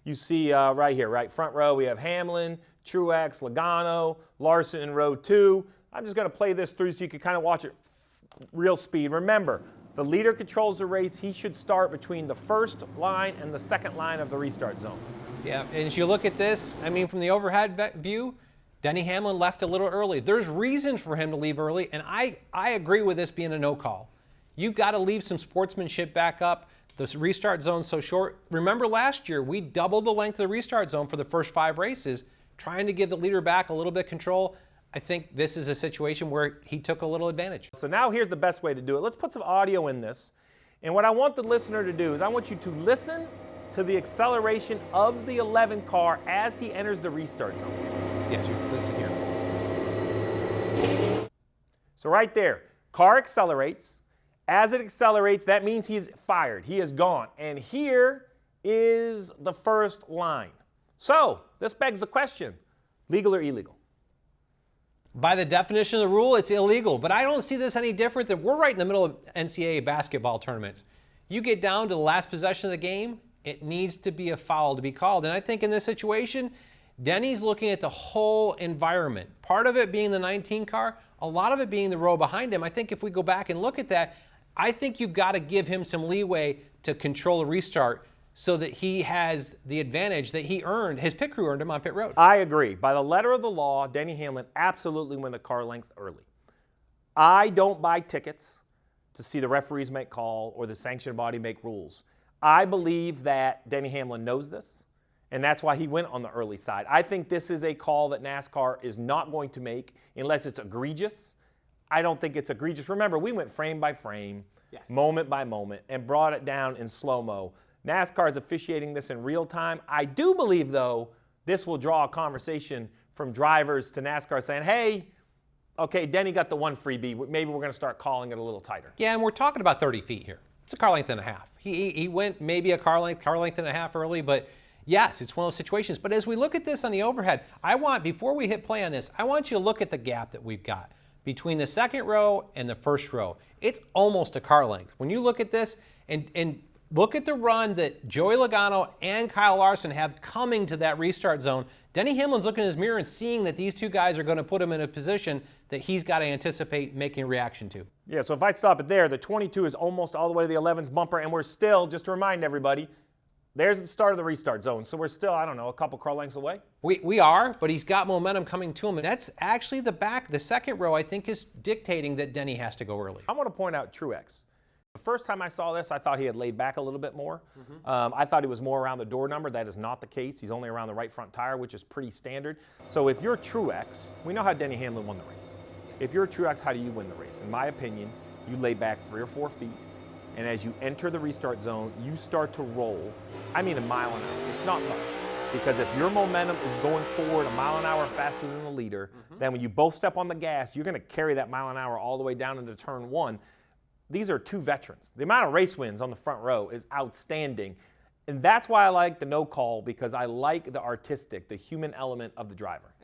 You see right here, right front row, we have Hamlin, Truex, Logano, Larson in row 2. I'm just going to play this through so you can kind of watch it real speed. Remember, the leader controls the race. He should start between the first line and the second line of the restart zone. Yeah, and as you look at this, I mean, from the overhead view, Denny Hamlin left a little early. There's reasons for him to leave early, and I agree with this being a no call. You've got to leave some sportsmanship back up. The restart zone's so short. Remember last year, we doubled the length of the restart zone for the first 5 races, trying to give the leader back a little bit of control. I think this is a situation where he took a little advantage. So now here's the best way to do it. Let's put some audio in this. And what I want the listener to do is I want you to listen to the acceleration of the 11 car as he enters the restart zone. Yes, you listen here. So right there, car accelerates. As it accelerates, that means he's fired. He is gone. And here is the first line. So this begs the question, legal or illegal? By the definition of the rule, it's illegal. But I don't see this any different than we're right in the middle of NCAA basketball tournaments. You get down to the last possession of the game, it needs to be a foul to be called. And I think in this situation, Denny's looking at the whole environment. Part of it being the 19 car, a lot of it being the row behind him. I think if we go back and look at that, I think you've got to give him some leeway to control a restart so that he has the advantage that he earned, his pit crew earned him on pit road. I agree. By the letter of the law, Denny Hamlin absolutely went a car length early. I don't buy tickets to see the referees make call or the sanctioned body make rules. I believe that Denny Hamlin knows this, and that's why he went on the early side. I think this is a call that NASCAR is not going to make unless it's egregious. I don't think it's egregious. Remember, we went frame by frame, yes, moment by moment, and brought it down in slow-mo. NASCAR is officiating this in real time. I do believe, though, this will draw a conversation from drivers to NASCAR saying, hey, okay, Denny got the one freebie. Maybe we're going to start calling it a little tighter. Yeah, and we're talking about 30 feet here. It's a car length and a half. He went maybe a car length and a half early, but yes, it's one of those situations. But as we look at this on the overhead, before we hit play on this, I want you to look at the gap that we've got between the second row and the first row. It's almost a car length. When you look at this and look at the run that Joey Logano and Kyle Larson have coming to that restart zone, Denny Hamlin's looking in his mirror and seeing that these two guys are going to put him in a position that he's got to anticipate making a reaction to. Yeah, so if I stop it there, the 22 is almost all the way to the 11's bumper, and we're still, just to remind everybody, there's the start of the restart zone. So we're still, I don't know, a couple car lengths away? We are, but he's got momentum coming to him. And that's actually the second row, I think, is dictating that Denny has to go early. I want to point out Truex. The first time I saw this, I thought he had laid back a little bit more. I thought he was more around the door number. That is not the case. He's only around the right front tire, which is pretty standard. So if you're Truex, we know how Denny Hamlin won the race. If you're Truex, how do you win the race? In my opinion, you lay back 3 or 4 feet, and as you enter the restart zone, you start to roll. I mean, a mile an hour. It's not much. Because if your momentum is going forward a mile an hour faster than the leader, then when you both step on the gas, you're going to carry that mile an hour all the way down into turn 1. These are 2 veterans. The amount of race wins on the front row is outstanding. And that's why I like the no call, because I like the artistic, the human element of the driver.